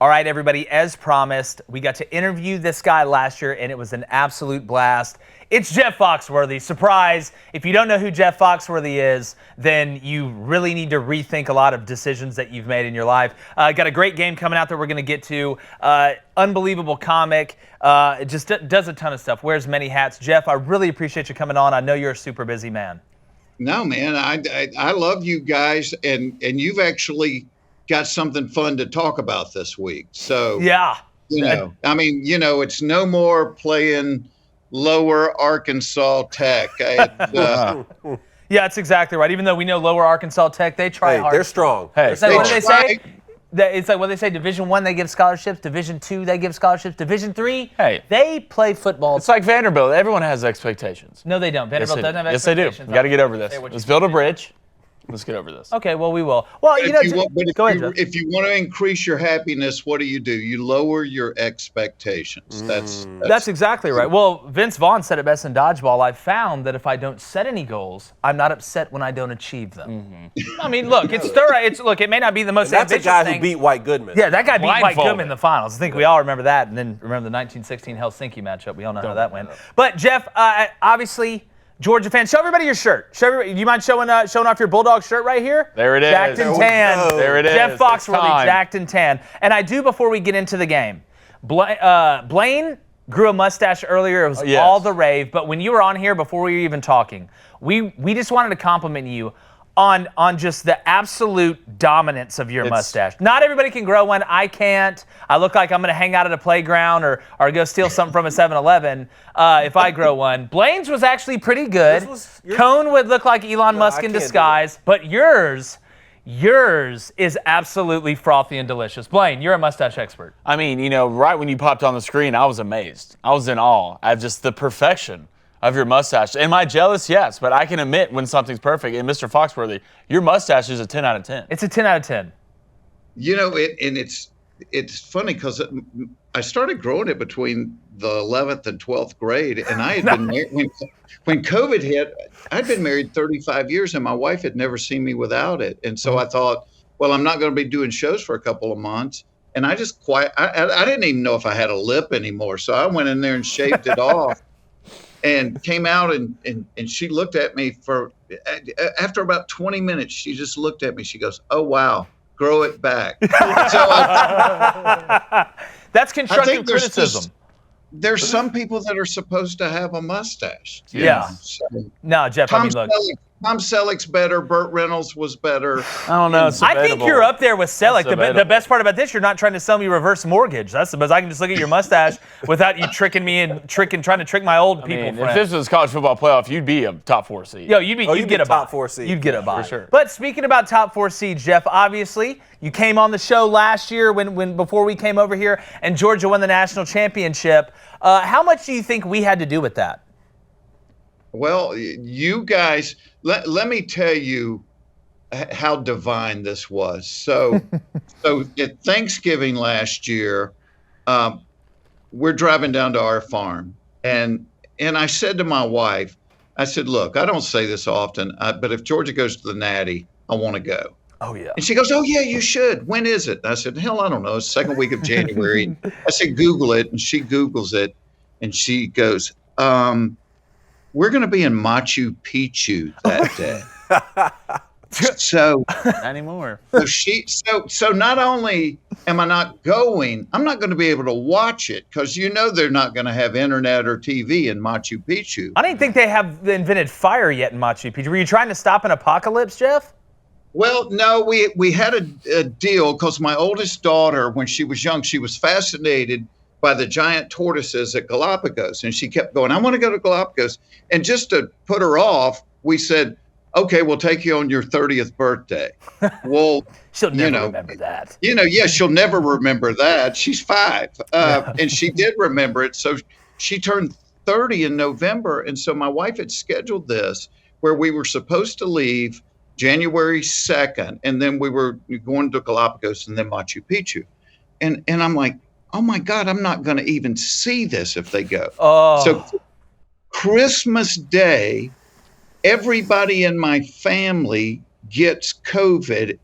All right, everybody, as promised, we got to interview this guy last year, and it was an absolute blast. It's Jeff Foxworthy. Surprise! If you don't know who Jeff Foxworthy is, then you really need to rethink a lot of decisions that you've made in your life. Got a great game coming out that we're going to get to. Unbelievable comic. It just does a ton of stuff. Wears many hats. Jeff, I really appreciate you coming on. I know you're a super busy man. No, man, I love you guys, and you've actually got something fun to talk about this week. So yeah, it's no more playing Lower Arkansas Tech. Yeah, that's exactly right. Even though we know Lower Arkansas Tech, they try hard. They're strong. Hey, what do they say? It's like what they say. Division I, they give scholarships. Division II, they give scholarships. Division III, they play football. It's like Vanderbilt. Everyone has expectations. No, they don't. Vanderbilt doesn't have expectations. Yes, they do. We got to get over this. Let's build a bridge. Let's get over this. Okay, well, we will. Well, go ahead, Jeff. If you want to increase your happiness, what do? You lower your expectations. That's exactly right. Well, Vince Vaughn said it best in Dodgeball. I've found that if I don't set any goals, I'm not upset when I don't achieve them. I mean, look, it's thorough. It may not be the most ambitious thing. That's a guy who beat White Goodman. Yeah, that guy beat White Goodman in the finals. I think we all remember that, and then remember the 1916 Helsinki matchup. We all know how that went. But Jeff, obviously, Georgia fans, show everybody your shirt. Do you mind showing off your Bulldog shirt right here? There it is. Jacked and tan. There it is. Jeff Foxworthy, jacked and tan. And I do, before we get into the game, Blaine grew a mustache earlier. It was all the rave. But when you were on here, before we were even talking, we just wanted to compliment you on just the absolute dominance of your mustache. Not everybody can grow one. I can't. I look like I'm going to hang out at a playground or go steal something from a 7-Eleven if I grow one. Blaine's was actually pretty good. Cone would look like Elon Musk in disguise. But yours is absolutely frothy and delicious. Blaine, you're a mustache expert. I mean, right when you popped on the screen, I was amazed. I was in awe at just the perfection of your mustache. Am I jealous? Yes, but I can admit when something's perfect. And Mr. Foxworthy, your mustache is a 10 out of 10. It's a 10 out of 10. It's funny because I started growing it between the 11th and 12th grade, and I had been married when COVID hit. I'd been married 35 years, and my wife had never seen me without it. And so I thought, well, I'm not going to be doing shows for a couple of months. And I just I didn't even know if I had a lip anymore. So I went in there and shaved it off. And came out and she looked at me after about 20 minutes, she just looked at me. She goes, "Oh, wow, grow it back." So that's constructive criticism. There's some people that are supposed to have a mustache. Yeah. So, no, Jeff, Tom Selleck's better. Burt Reynolds was better. I don't know. I think you're up there with Selleck. The best part about this, you're not trying to sell me reverse mortgage. That's the best. I can just look at your mustache without you tricking me and trying to trick my old people. If this was college football playoff, you'd be a top 4 seed. Yo, you'd get a top 4 seed. You'd get a bye. For sure. But speaking about top 4 seeds, Jeff, obviously you came on the show last year before we came over here, and Georgia won the national championship. How much do you think we had to do with that? Well, you guys, let me tell you how divine this was. So at Thanksgiving last year, we're driving down to our farm, and I said to my wife, I said, "Look, I don't say this often, but if Georgia goes to the Natty, I want to go." Oh, yeah. And she goes, "Oh, yeah, you should. When is it?" And I said, "Hell, I don't know. It's the second week of January." I said, "Google it." And she Googles it, and she goes, "We're going to be in Machu Picchu that day." So not anymore. So not only am I not going, I'm not going to be able to watch it because they're not going to have internet or TV in Machu Picchu. I didn't think they have invented fire yet in Machu Picchu. Were you trying to stop an apocalypse, Jeff? Well, no, we had a deal because my oldest daughter, when she was young, she was fascinated by the giant tortoises at Galapagos. And she kept going, "I want to go to Galapagos." And just to put her off, we said, "Okay, we'll take you on your 30th birthday." Well, she'll never remember that. She'll never remember that. She's 5. And she did remember it. So she turned 30 in November. And so my wife had scheduled this where we were supposed to leave January 2nd. And then we were going to Galapagos and then Machu Picchu. And I'm like, oh my God, I'm not going to even see this if they go. Oh. So Christmas Day, everybody in my family gets COVID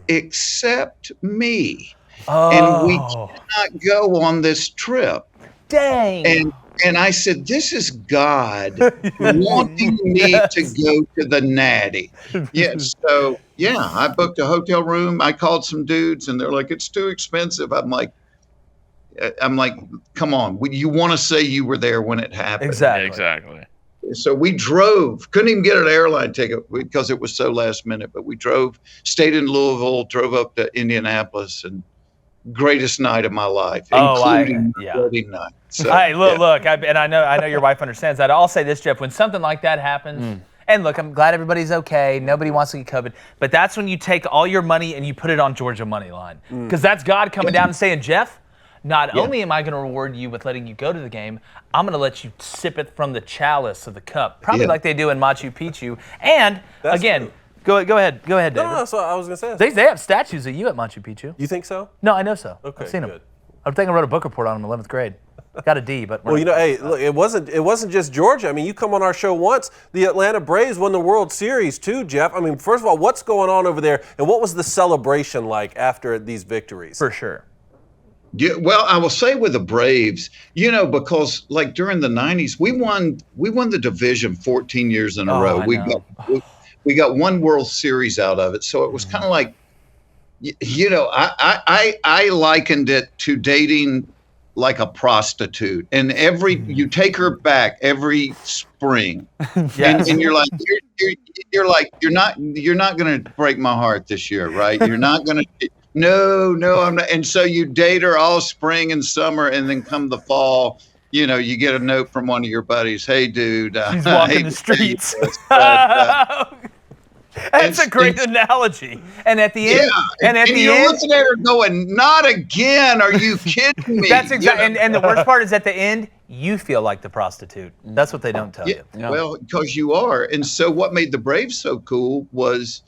except me. and we Oh, cannot go on this trip. dang. And I said, this is God wanting me to go to the Natty. Yes. So, yeah, I booked a hotel room. I called some dudes and they're like, it's too expensive. I'm like, come on. You want to say you were there when it happened. Exactly. Exactly. So we drove, couldn't even get an airline ticket because it was so last minute, but we drove, stayed in Louisville, drove up to Indianapolis, and greatest night of my life, including the wedding night. So, hey, look, I know your wife understands that. I'll say this, Jeff, when something like that happens, and look, I'm glad everybody's okay. Nobody wants to get COVID, but that's when you take all your money and you put it on Georgia money line, because that's God coming down and saying, Jeff, not only am I going to reward you with letting you go to the game, I'm going to let you sip it from the chalice of the cup, probably like they do in Machu Picchu. And That's again, true. go ahead, David. No, that's what I was going to say. They have statues of you at Machu Picchu. You think so? No, I know so. Okay, I've seen good. them. I think I wrote a book report on them in 11th grade. Got a D, but Well, hey, look, it wasn't just Georgia. I mean, you come on our show once. The Atlanta Braves won the World Series too, Jeff. I mean, first of all, what's going on over there, and what was the celebration like after these victories? for sure. Yeah, well, I will say with the Braves, because like during the 90s, we won the division 14 years in a row. We got one World Series out of it. So it was kind of like, I likened it to dating like a prostitute, and you take her back every spring, Yes. and you're like, you're not going to break my heart this year, right? You're not going to. No, I'm not. And so you date her all spring and summer, and then come the fall, you get a note from one of your buddies. Hey, dude. She's walking the streets. That's a great analogy. And at the end, you're looking at her going, not again. Are you kidding me? That's exactly. And the worst part is at the end, you feel like the prostitute. That's what they don't tell you. Well, because you are. And so what made the Braves so cool was,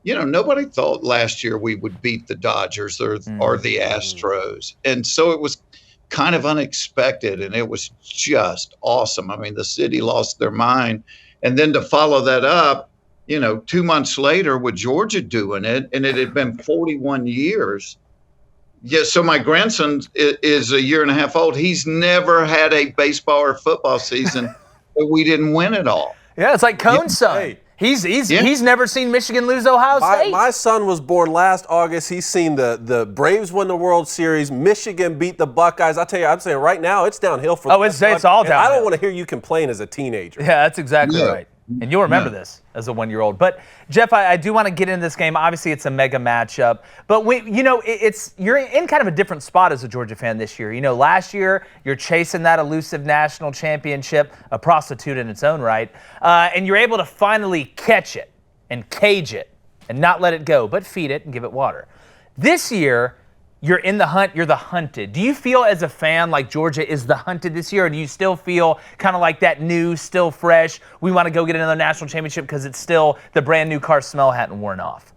nobody thought last year we would beat the Dodgers or the Astros. And so it was kind of unexpected, and it was just awesome. I mean, the city lost their mind. And then to follow that up, 2 months later with Georgia doing it, and it had been 41 years. Yeah, so my grandson is a year and a half old. He's never had a baseball or football season that we didn't win it all. Yeah, it's like Cone's son. Hey. He's never seen Michigan lose Ohio State. My son was born last August. He's seen the Braves win the World Series. Michigan beat the Buckeyes. I tell you, I'm saying right now it's downhill for. It's all downhill. I don't want to hear you complain as a teenager. Yeah, that's exactly right. And you'll remember this as a 1-year-old. But Jeff, I do want to get into this game. Obviously, it's a mega matchup. But you're in kind of a different spot as a Georgia fan this year. Last year you're chasing that elusive national championship, a prostitute in its own right, and you're able to finally catch it and cage it and not let it go, but feed it and give it water. This year, you're in the hunt, you're the hunted. Do you feel as a fan like Georgia is the hunted this year, or do you still feel kind of like that new, still fresh, we want to go get another national championship because it's still the brand new car smell hadn't worn off?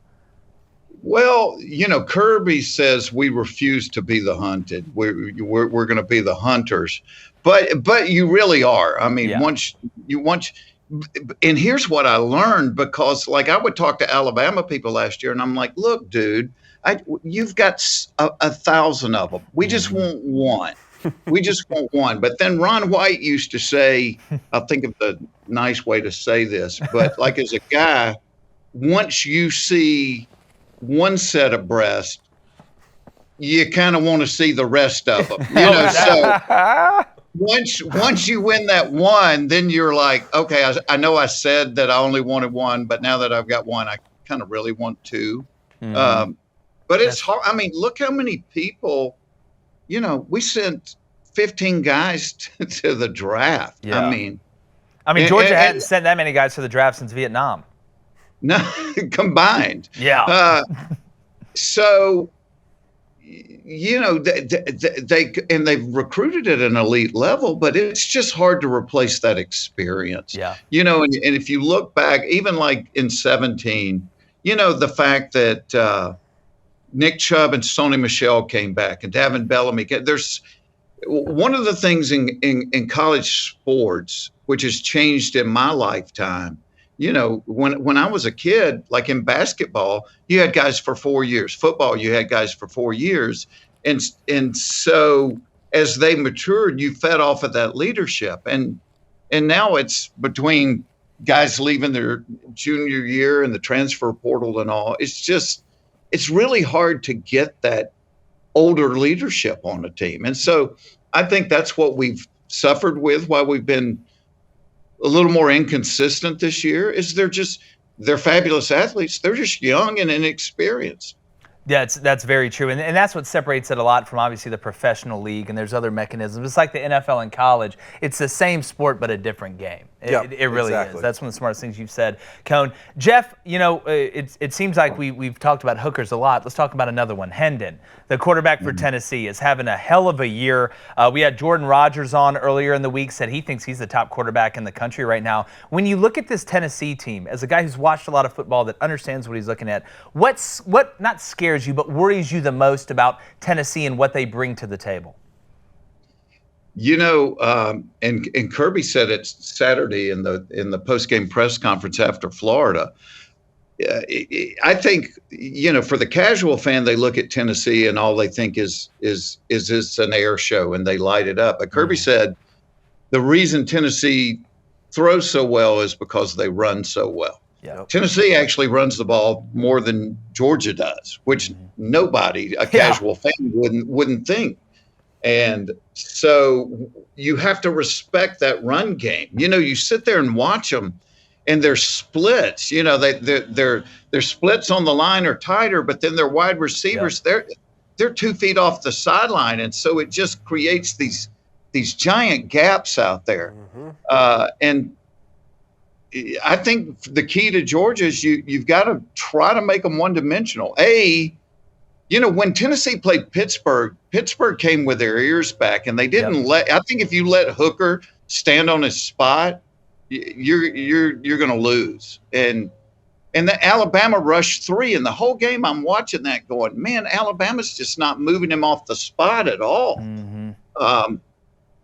Well, Kirby says we refuse to be the hunted. We're going to be the hunters, but you really are. I mean, once, and here's what I learned, because like I would talk to Alabama people last year, and I'm like, look, dude, you've got 1,000 of them. We just want one. We just want one. But then Ron White used to say, I'll think of the nice way to say this, but like as a guy, once you see one set of breasts, you kind of want to see the rest of them. So once you win that one, then you're like, okay, I know I said that I only wanted one, but now that I've got one, I kind of really want two. But it's hard. I mean, look how many people, we sent 15 guys to the draft. Yeah. I mean, Georgia hadn't sent that many guys to the draft since Vietnam. No, combined. Yeah. So, they've recruited at an elite level, but it's just hard to replace that experience. Yeah. And if you look back, even like in 2017, the fact that Nick Chubb and Sony Michel came back, and Davin Bellamy. There's one of the things in college sports which has changed in my lifetime. When I was a kid, like in basketball, you had guys for 4 years. Football, you had guys for 4 years. And so as they matured, you fed off of that leadership. And now it's between guys leaving their junior year and the transfer portal and all. It's really hard to get that older leadership on a team. And so I think that's what we've suffered with, why we've been a little more inconsistent this year, is they're fabulous athletes. They're just young and inexperienced. Yeah, that's very true. And that's what separates it a lot from obviously the professional league, and there's other mechanisms. It's like the NFL and college. It's the same sport, but a different game. It really is. That's one of the smartest things you've said, Cone. Jeff, it seems like we've talked about hookers a lot. Let's talk about another one. Hendon, the quarterback for Tennessee, is having a hell of a year. We had Jordan Rodgers on earlier in the week, said he thinks he's the top quarterback in the country right now. When you look at this Tennessee team, as a guy who's watched a lot of football that understands what he's looking at, what not scares you, but worries you the most about Tennessee and what they bring to the table? And Kirby said it Saturday in the post-game press conference after Florida. I think, for the casual fan, they look at Tennessee and all they think is it's an air show and they light it up. But Kirby said the reason Tennessee throws so well is because they run so well. Yeah. Tennessee actually runs the ball more than Georgia does, which nobody, a casual fan, wouldn't think. And so you have to respect that run game. You sit there and watch them, and their splits. Their splits on the line are tighter, but then their wide receivers, they're 2 feet off the sideline, and so it just creates these giant gaps out there. And I think the key to Georgia is you've got to try to make them one-dimensional. When Tennessee played Pittsburgh came with their ears back, and they didn't I think if you let Hooker stand on his spot, you're going to lose. And the Alabama rushed 3, and the whole game I'm watching that going, man, Alabama's just not moving him off the spot at all.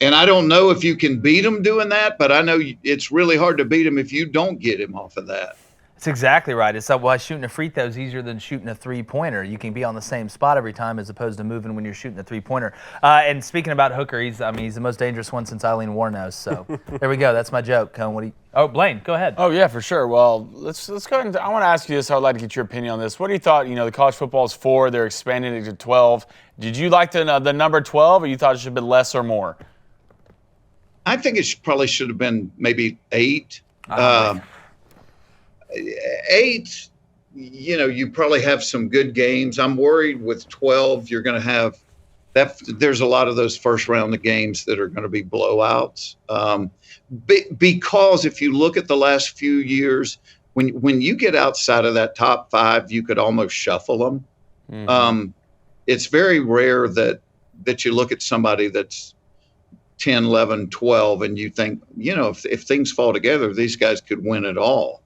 And I don't know if you can beat him doing that, but I know it's really hard to beat him if you don't get him off of that. That's exactly right. It's like, why shooting a free throw is easier than shooting a three-pointer. You can be on the same spot every time as opposed to moving when you're shooting a three-pointer. And speaking about Hooker, he's the most dangerous one since Eileen Warnos. So there we go. That's my joke. Cone, Blaine, go ahead. Oh, yeah, for sure. Well, let's go ahead and I want to ask you this. I would like to get your opinion on this. What do you thought? The college football is 4. They're expanding it to 12. Did you like the number 12, or you thought it should have been less or more? I think it probably should have been maybe 8. 8, you probably have some good games. I'm worried with 12, you're going to have that. There's a lot of those first round of games that are going to be blowouts. Because if you look at the last few years, when you get outside of that top 5, you could almost shuffle them. It's very rare that you look at somebody that's 10, 11, 12, and you think, if things fall together, these guys could win it all.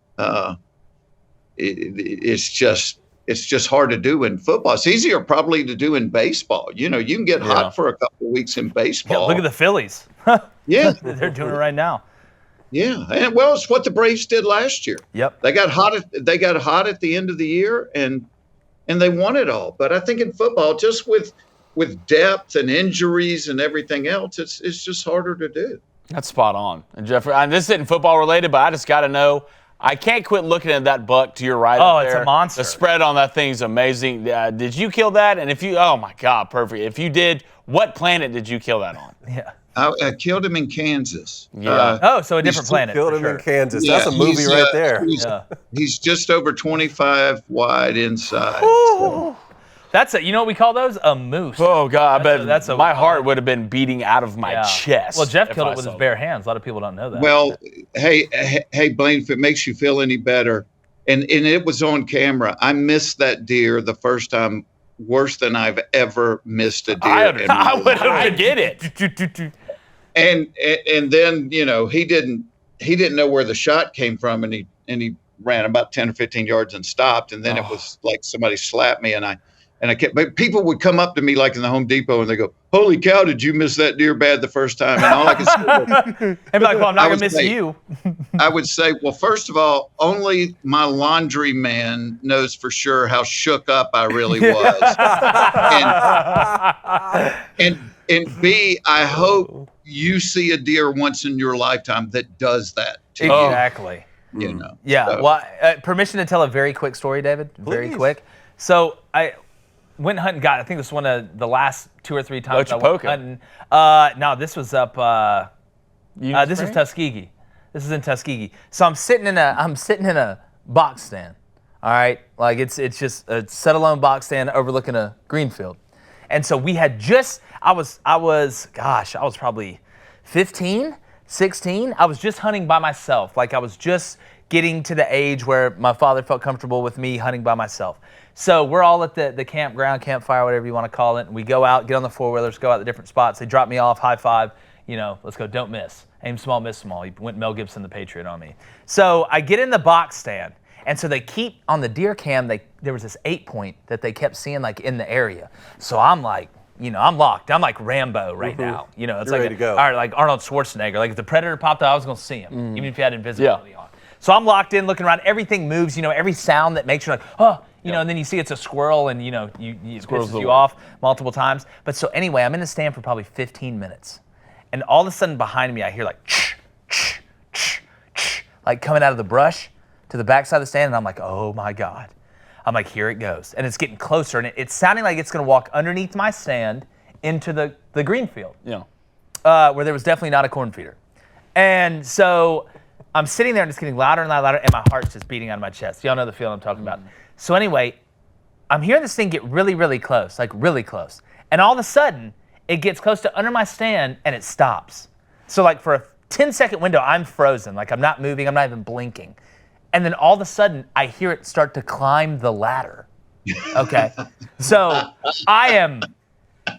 It's just hard to do in football. It's easier probably to do in baseball. You can get hot for a couple of weeks in baseball. Yeah, look at the Phillies. Yeah. They're doing it right now. Yeah. And it's what the Braves did last year. Yep. They got hot at the end of the year and they won it all. But I think in football, just with depth and injuries and everything else, it's just harder to do. That's spot on. And Jeff, this isn't football related, but I just got to know, I can't quit looking at that buck to your right. Oh, it's a monster. The spread on that thing is amazing. Did you kill that? And oh my God, perfect. If you did, what planet did you kill that on? Yeah. I killed him in Kansas. Yeah. So a different planet. Killed him in Kansas. Yeah, that's a movie right there. He's just over 25 wide inside. So. That's you know what we call those? A moose. Oh God, I bet my heart would have been beating out of my chest. Well, Jeff killed it with his bare hands. A lot of people don't know that. Well, hey, Blaine, if it makes you feel any better, and it was on camera, I missed that deer the first time worse than I've ever missed a deer. I get it. And then he didn't know where the shot came from, and he ran about 10 or 15 yards and stopped, and then it was like somebody slapped me, and but people would come up to me like in the Home Depot and they go, "Holy cow, did you miss that deer bad the first time?" And all I could say was, And be like, well, I'm not going to miss you. I would say, well, first of all, only my laundry man knows for sure how shook up I really was. and B, I hope you see a deer once in your lifetime that does that to you. Exactly. You know. Yeah. So. Well, permission to tell a very quick story, David? Very quick. So I went hunting. I think this was one of the last 2 or 3 times I went hunting. No, this was up. This was Tuskegee. This is in Tuskegee. So I'm sitting in a box stand. All right, like it's just a set alone box stand overlooking a green field. And so we had just. I was probably 15, 16. I was just hunting by myself. Like I was just getting to the age where my father felt comfortable with me hunting by myself. So we're all at the campground, campfire, whatever you want to call it. And we go out, get on the 4-wheelers, go out to different spots. They drop me off, high five, let's go, don't miss. Aim small, miss small. He went Mel Gibson, the Patriot on me. So I get in the box stand. And so they keep, on the deer cam, there was this 8-point that they kept seeing like in the area. So I'm like, I'm locked. I'm like Rambo right now. It's You're like ready to go. All right, like Arnold Schwarzenegger. Like if the Predator popped out, I was going to see him, even if you had invisibility on. So I'm locked in, looking around. Everything moves. every sound that makes you like, oh, and then you see it's a squirrel, and it pisses you off multiple times. But so anyway, I'm in the stand for probably 15 minutes, and all of a sudden behind me, I hear like, like coming out of the brush to the backside of the stand, and I'm like, oh my God. I'm like, here it goes. And it's getting closer, and it's sounding like it's going to walk underneath my stand into the green field. Yeah. Where there was definitely not a corn feeder. And so I'm sitting there, and it's getting louder and louder, and my heart's just beating out of my chest. Y'all know the feeling I'm talking about. So anyway, I'm hearing this thing get really, really close, like really close. And all of a sudden, it gets close to under my stand, and it stops. So like for a 10-second window, I'm frozen. Like I'm not moving. I'm not even blinking. And then all of a sudden, I hear it start to climb the ladder. Okay. So I am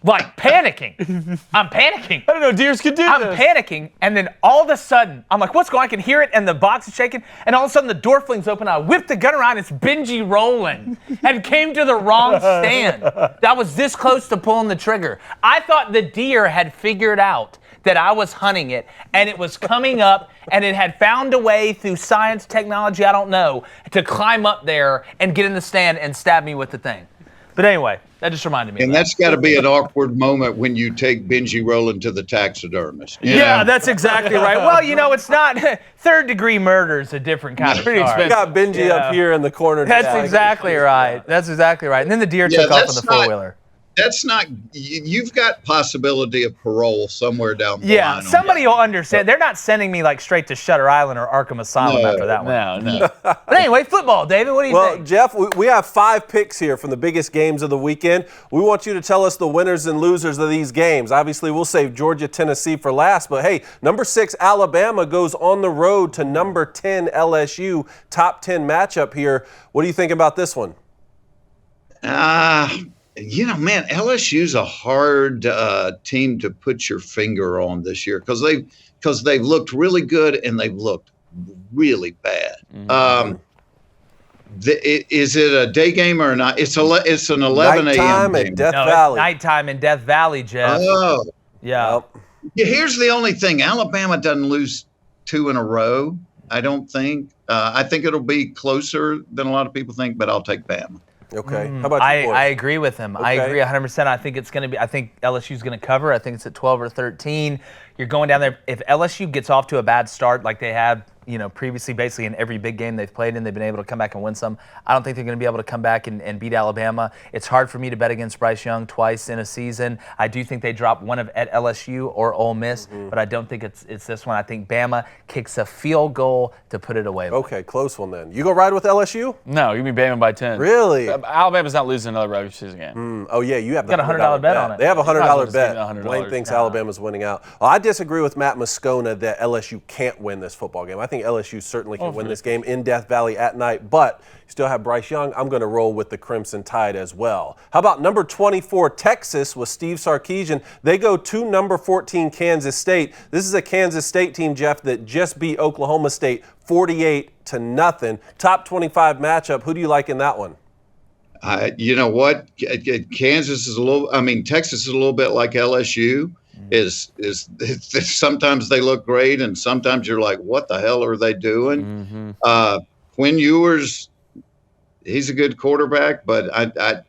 like panicking. I'm panicking. I don't know, deers could do this. I'm panicking. And then all of a sudden, I'm like, what's going on? I can hear it, and the box is shaking. And all of a sudden, the door flings open. I whip the gun around. It's Benji rolling and came to the wrong stand. That was this close to pulling the trigger. I thought the deer had figured out that I was hunting it, and it was coming up, and it had found a way through science, technology, I don't know, to climb up there and get in the stand and stab me with the thing. But anyway, that just reminded me. And that's got to be an awkward moment when you take Benji Rowland to the taxidermist. Yeah, that's exactly right. Well, it's not third-degree murder is a different kind of We got Benji up here in the corner. That's exactly right. That's exactly right. And then the deer took off on the 4-wheeler. That's not. You've got possibility of parole somewhere down the line. Yeah, somebody will understand. They're not sending me like straight to Shutter Island or Arkham Asylum after that one. No. But anyway, football, David. What do you think? Well, Jeff, we have 5 picks here from the biggest games of the weekend. We want you to tell us the winners and losers of these games. Obviously, we'll save Georgia, Tennessee for last. But hey, number 6 Alabama goes on the road to number 10 LSU. Top 10 matchup here. What do you think about this one? Man, LSU's a hard team to put your finger on this year because they've looked really good and they've looked really bad. Is it a day game or not? It's an 11 a.m. game. At Death Valley. It's nighttime in Death Valley, Jeff. Oh, yeah. Here's the only thing: Alabama doesn't lose 2 in a row. I don't think. I think it'll be closer than a lot of people think, but I'll take Bama. Okay. How about you, boys? I agree with him. Okay. I agree 100%. I think it's going to be. I think LSU's going to cover. I think it's at 12 or 13. You're going down there. If LSU gets off to a bad start like they have, previously, basically in every big game they've played in, they've been able to come back and win some. I don't think they're going to be able to come back and beat Alabama. It's hard for me to bet against Bryce Young twice in a season. I do think they drop one at LSU or Ole Miss, but I don't think it's this one. I think Bama kicks a field goal to put it away. Okay, close one then. You go ride with LSU? No, give me Bama by 10. Really? Alabama's not losing another regular season game. Oh, yeah, you have the got a $100 bet on it. They have a $100 bet. $100. Blaine thinks Alabama's winning out. Well, I disagree with Matt Moscona that LSU can't win this football game. I think LSU certainly can win this game in Death Valley at night, but you still have Bryce Young. I'm going to roll with the Crimson Tide as well. How about number 24, Texas, with Steve Sarkisian? They go to number 14, Kansas State. This is a Kansas State team, Jeff, that just beat Oklahoma State 48-0. Top 25 matchup. Who do you like in that one? You know what? Kansas is a little. I mean, Texas is a little bit like LSU. Is sometimes they look great, and sometimes you're like, what the hell are they doing? Quinn Ewers, he's a good quarterback, but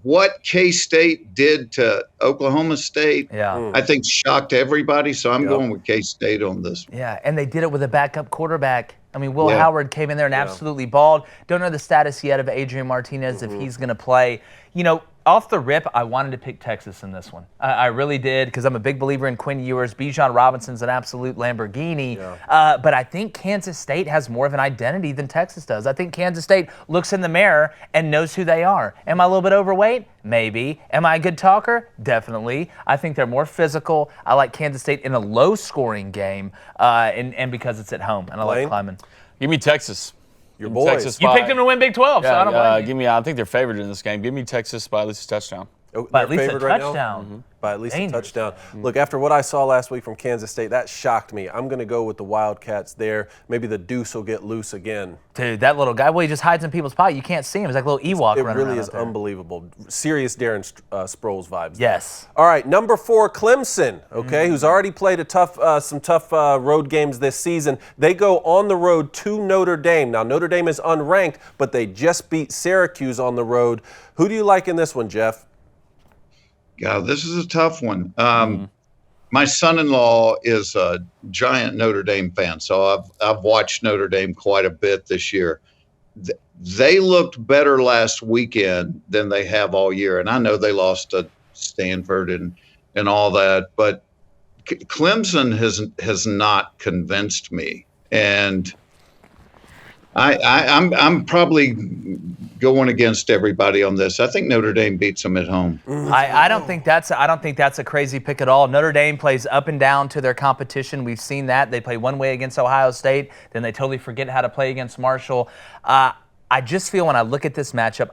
what K-State did to Oklahoma State, I think shocked everybody. So I'm going with K-State on this one. Yeah, and they did it with a backup quarterback. I mean, Will Howard came in there and absolutely balled. Don't know the status yet of Adrian Martinez if he's going to play. You know, off the rip, I wanted to pick Texas in this one. I really did because I'm a big believer in Quinn Ewers. Bijan Robinson's an absolute Lamborghini. But I think Kansas State has more of an identity than Texas does. I think Kansas State looks in the mirror and knows who they are. Am I a little bit overweight? Maybe. Am I a good talker? Definitely. I think they're more physical. I like Kansas State in a low-scoring game and because it's at home. And I like Kleiman. Give me Texas. Your boys. Texas You picked them to win Big 12, so I don't blame you. I think they're favored in this game. Give me Texas by at least a touchdown. By at least a favored right touchdown. now? By at least Dangerous. a touchdown. Look, after what I saw last week from Kansas State, that shocked me. I'm going to go with the Wildcats there. Maybe the deuce will get loose again. Dude, that little guy, well, he just hides in people's pocket. You can't see him. He's like a little Ewok It running really around is out there. unbelievable. Serious Darren Sproles vibes. Yes. All right, number 4, Clemson, who's already played some tough road games this season. They go on the road to Notre Dame. Now, Notre Dame is unranked, but they just beat Syracuse on the road. Who do you like in this one, Jeff? God, this is a tough one. My son-in-law is a giant Notre Dame fan, so I've watched Notre Dame quite a bit this year. They looked better last weekend than they have all year, and I know they lost to Stanford and all that, but Clemson has not convinced me, and I'm probably going against everybody on this. I think Notre Dame beats them at home. I don't think that's a crazy pick at all. Notre Dame plays up and down to their competition. We've seen that. They play one way against Ohio State, then they totally forget how to play against Marshall. I just feel when I look at this matchup,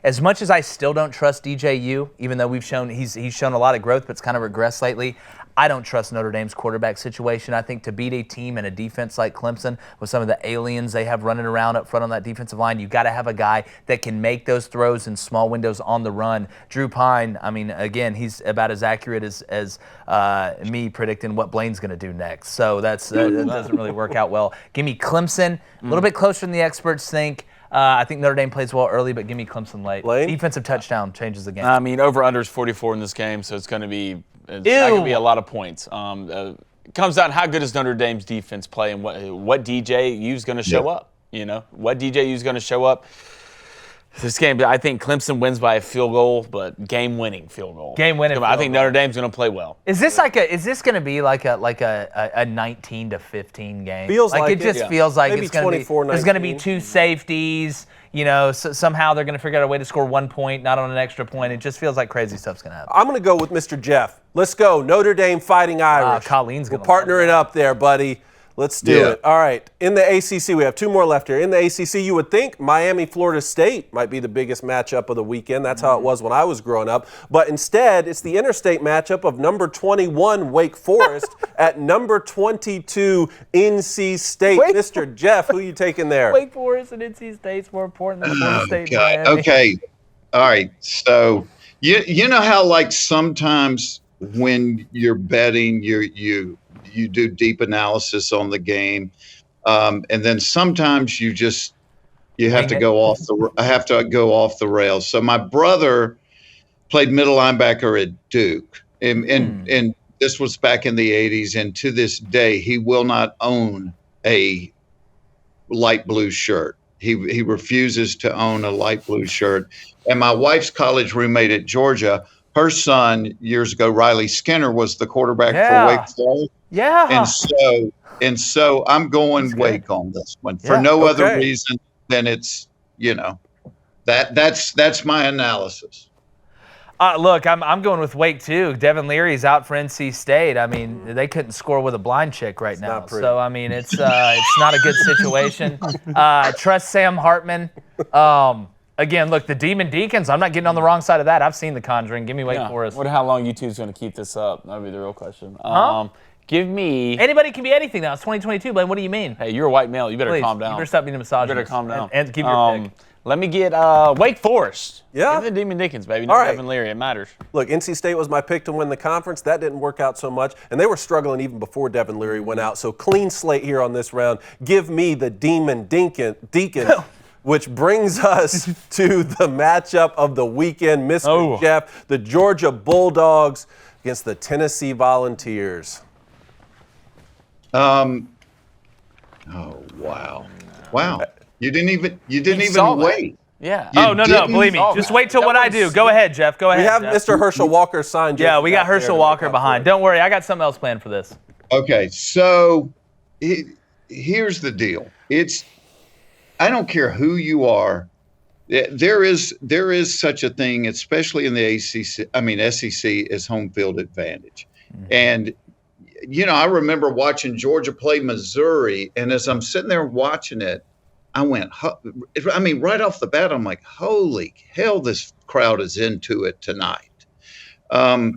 as much as I still don't trust DJU, even though he's shown a lot of growth, but it's kind of regressed lately. I don't trust Notre Dame's quarterback situation. I think to beat a team and a defense like Clemson with some of the aliens they have running around up front on that defensive line, you got to have a guy that can make those throws in small windows on the run. Drew Pine, I mean, again, he's about as accurate as me predicting what Blaine's going to do next. So that doesn't really work out well. Give me Clemson, a little bit closer than the experts think. I think Notre Dame plays well early, but give me Clemson late. Blaine? Defensive touchdown changes the game. I mean, over-under is 44 in this game, so it's going to be a lot of points. It comes down to how good does Notre Dame's defense play and what DJU's going to show up. You know, what DJU's going to show up. This game, I think Clemson wins by a field goal, but game-winning field goal. Game-winning. I think Notre Dame's going to play well. Is this going to be like a 19-15 game? Feels like it just feels like maybe it's going to be. There's going to be 2 safeties. You know, somehow they're going to figure out a way to score 1 point, not on an extra point. It just feels like crazy stuff's going to happen. I'm going to go with Mr. Jeff. Let's go. Notre Dame Fighting Irish. Colleen's going to partner it up there, buddy. Let's do it. All right. In the ACC, we have 2 more left here. In the ACC, you would think Miami, Florida State might be the biggest matchup of the weekend. That's how it was when I was growing up. But instead, it's the interstate matchup of number 21, Wake Forest, at number 22, NC State. Mr. Jeff, who are you taking there? Wake Forest and NC State's more important than Florida State and Miami. Okay. All right. So you know how like sometimes when you're betting, you do deep analysis on the game, and then sometimes you have to go off the rails. So my brother played middle linebacker at Duke, and this was back in the 80s. And to this day, he will not own a light blue shirt. He refuses to own a light blue shirt. And my wife's college roommate at Georgia, her son years ago, Riley Skinner, was the quarterback for Wake Forest. Yeah. And so I'm going Wake on this one for no other reason than it's, that's my analysis. Look, I'm going with Wake too. Devin Leary's out for NC State. I mean, they couldn't score with a blind chick right now. So I mean, it's not a good situation. Trust Sam Hartman. Again, look, the Demon Deacons, I'm not getting on the wrong side of that. I've seen The Conjuring. Give me Wake Forest. Wonder how long you two's going to keep this up. That'd be the real question. Give me... Anybody can be anything now. It's 2022, Blaine. What do you mean? Hey, you're a white male. You better calm down. You better stop being a misogynist. You better calm down. And give your pick. Let me get Wake Forest. Yeah. Give the Demon Deacons, baby. All Not right. Devin Leary. It matters. Look, NC State was my pick to win the conference. That didn't work out so much, and they were struggling even before Devin Leary went out. So clean slate here on this round. Give me the Demon Deacon, which brings us to the matchup of the weekend, Mr. Jeff, the Georgia Bulldogs against the Tennessee Volunteers. Oh, wow. You didn't even saw that. wait. Yeah. You No, didn't believe me. saw Just that. wait till what I do. Go ahead, Jeff. Go ahead. We have Jeff. Mr. Herschel Walker signed. Yeah, we got Herschel Walker behind. Don't worry, I got something else planned for this. Okay, so here's the deal. I don't care who you are. There is such a thing, especially in the SEC, is home field advantage. Mm-hmm. And I remember watching Georgia play Missouri, and as I'm sitting there watching it, I went, right off the bat, I'm like, holy hell, this crowd is into it tonight. Do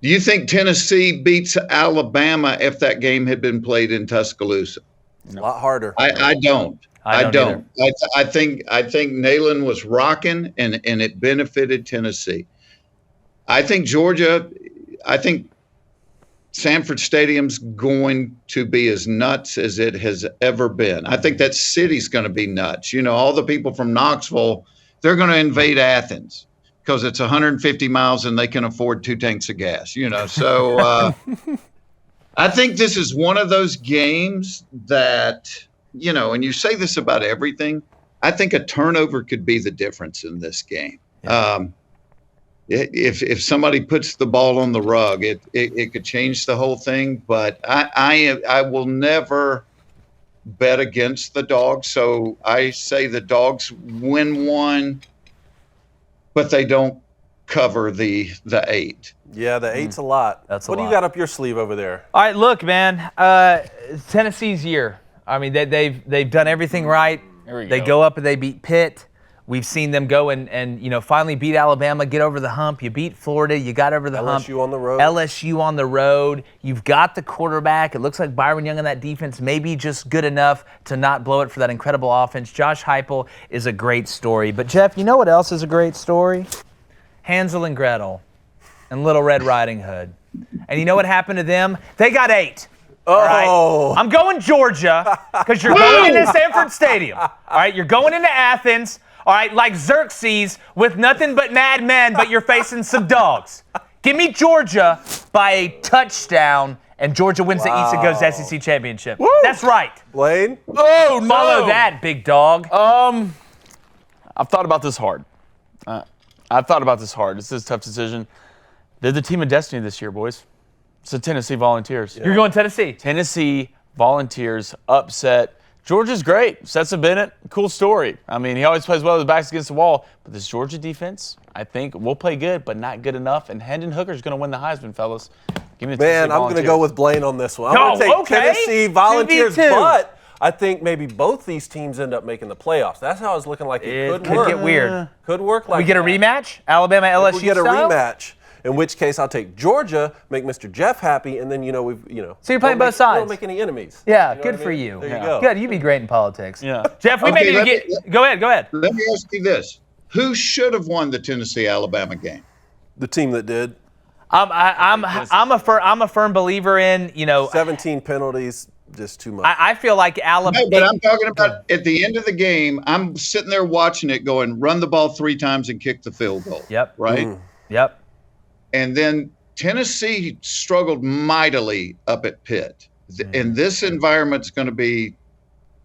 you think Tennessee beats Alabama if that game had been played in Tuscaloosa? A lot harder. I don't. I don't. I think Neyland was rocking, and it benefited Tennessee. I think Sanford Stadium's going to be as nuts as it has ever been. I think that city's going to be nuts. All the people from Knoxville, they're going to invade Athens because it's 150 miles and they can afford 2 tanks of gas. So I think this is one of those games that, and you say this about everything, I think a turnover could be the difference in this game. Yeah. If somebody puts the ball on the rug, it could change the whole thing. But I will never bet against the Dogs. So I say the Dogs win one, but they don't cover the 8. Yeah, the 8's a lot. That's a lot. What do you got up your sleeve over there? All right, look, man. Tennessee's year. I mean, they've done everything right. They go up and they beat Pitt. We've seen them go and finally beat Alabama, get over the hump. You beat Florida, you got over the hump. LSU on the road. LSU on the road. You've got the quarterback. It looks like Byron Young on that defense may be just good enough to not blow it for that incredible offense. Josh Heupel is a great story. But, Jeff, you know what else is a great story? Hansel and Gretel and Little Red Riding Hood. And you know what happened to them? They got 8. All right? I'm going Georgia because you're going into Sanford Stadium. All right, you're going into Athens. All right, like Xerxes with nothing but mad men, but you're facing some dogs. Give me Georgia by a touchdown, and Georgia wins the East and goes to the SEC championship. Woo! That's right. Blaine? Oh, no. Follow that, big dog. I've thought about this hard. This is a tough decision. They're the team of destiny this year, boys. It's the Tennessee Volunteers. Yeah. You're going Tennessee. Tennessee Volunteers upset. Georgia's great. Stetson Bennett, cool story. I mean, he always plays well with his backs against the wall. But this Georgia defense, I think, will play good, but not good enough. And Hendon Hooker's going to win the Heisman, fellas. Give me the Tennessee Man, I'm going to go with Blaine on this one. I'm going to take Tennessee Volunteers, 2v2. but I think maybe both these teams end up making the playoffs. That's how it's looking like it could work. Get weird. Could work like we get a rematch? Alabama, LSU we get a style? rematch. In which case, I'll take Georgia, make Mr. Jeff happy, and then So you're playing both sides. Don't make any enemies. Yeah, good for you. There you go. Good, you'd be great in politics. Yeah. Jeff, we may need to get. Go ahead. Let me ask you this: who should have won the Tennessee-Alabama game? The team that did. I'm a firm believer in 17 penalties, just too much. I feel like Alabama. No, but I'm talking about at the end of the game. I'm sitting there watching it, going, run the ball 3 times and kick the field goal. Yep. Right. Yep. And then Tennessee struggled mightily up at Pitt. And this environment's going to be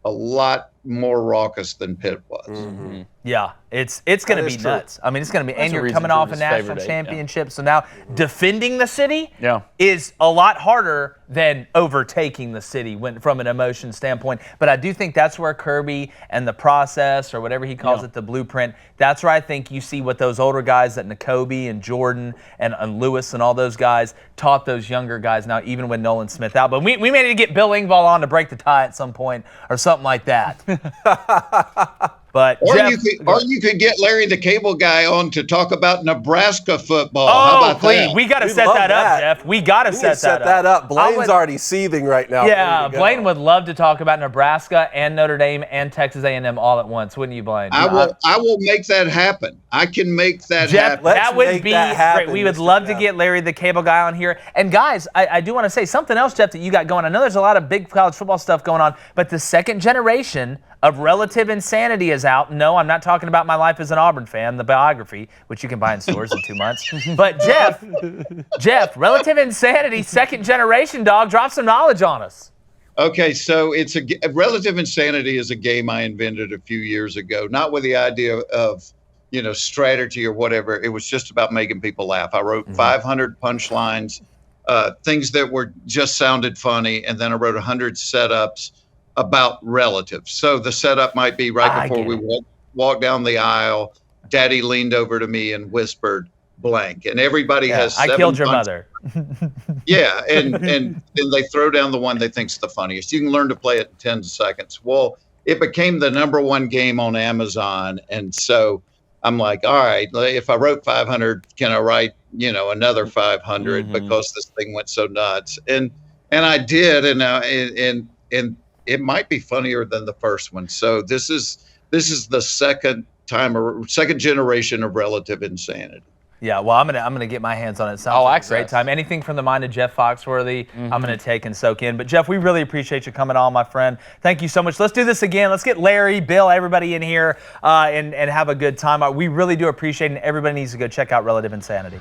a lot more raucous than Pitt was. Mm-hmm. Yeah, it's going to be nuts. I mean, it's going to be, and you're coming off a national championship, so now defending the city is a lot harder than overtaking the city from an emotion standpoint. But I do think that's where Kirby and the process, or whatever he calls it, the blueprint, that's where I think you see what those older guys, that N'Kobe and Jordan and Lewis and all those guys taught those younger guys now, even when Nolan Smith out. But we may need to get Bill Engvall on to break the tie at some point or something like that. But Or Jeff, you could get Larry the Cable Guy on to talk about Nebraska football. How oh, about please, that? we got to We'd set love that up, that. Jeff. We got to We need set to set that up. Blaine's already seething right now. Yeah, Ready to go. Blaine would love to talk about Nebraska and Notre Dame and Texas A&M all at once, wouldn't you, Blaine? I will make that happen. I can make that Jeff, happen. that would make be that happen, great. We would Mr. love to Jeff. get Larry the Cable Guy on here. And guys, I do want to say something else, Jeff, that you got going. I know there's a lot of big college football stuff going on, but the second generation of Relative Insanity is out. No, I'm not talking about My Life as an Auburn Fan, the biography, which you can buy in stores in 2 months. But Jeff, Relative Insanity, second generation, dog, drop some knowledge on us. Okay, so it's Relative Insanity is a game I invented a few years ago, not with the idea of, strategy or whatever. It was just about making people laugh. I wrote 500 punchlines, things that were just sounded funny, and then I wrote 100 setups about relatives. So the setup might be right before we walked down the aisle, Daddy leaned over to me and whispered blank, and everybody has I killed your mother. Yeah, and then they throw down the one they think's the funniest. You can learn to play it in 10 seconds. Well, it became the #1 game on Amazon, and so I'm like, all right, if I wrote 500, can I write another 500 because this thing went so nuts? And I did, and it might be funnier than the first one. So this is the second generation of Relative Insanity. Yeah, well, I'm gonna get my hands on it. Sounds like a great time. Anything from the mind of Jeff Foxworthy, I'm gonna take and soak in. But Jeff, we really appreciate you coming on, my friend. Thank you so much. Let's do this again. Let's get Larry, Bill, everybody in here and have a good time. We really do appreciate it. And everybody needs to go check out Relative Insanity.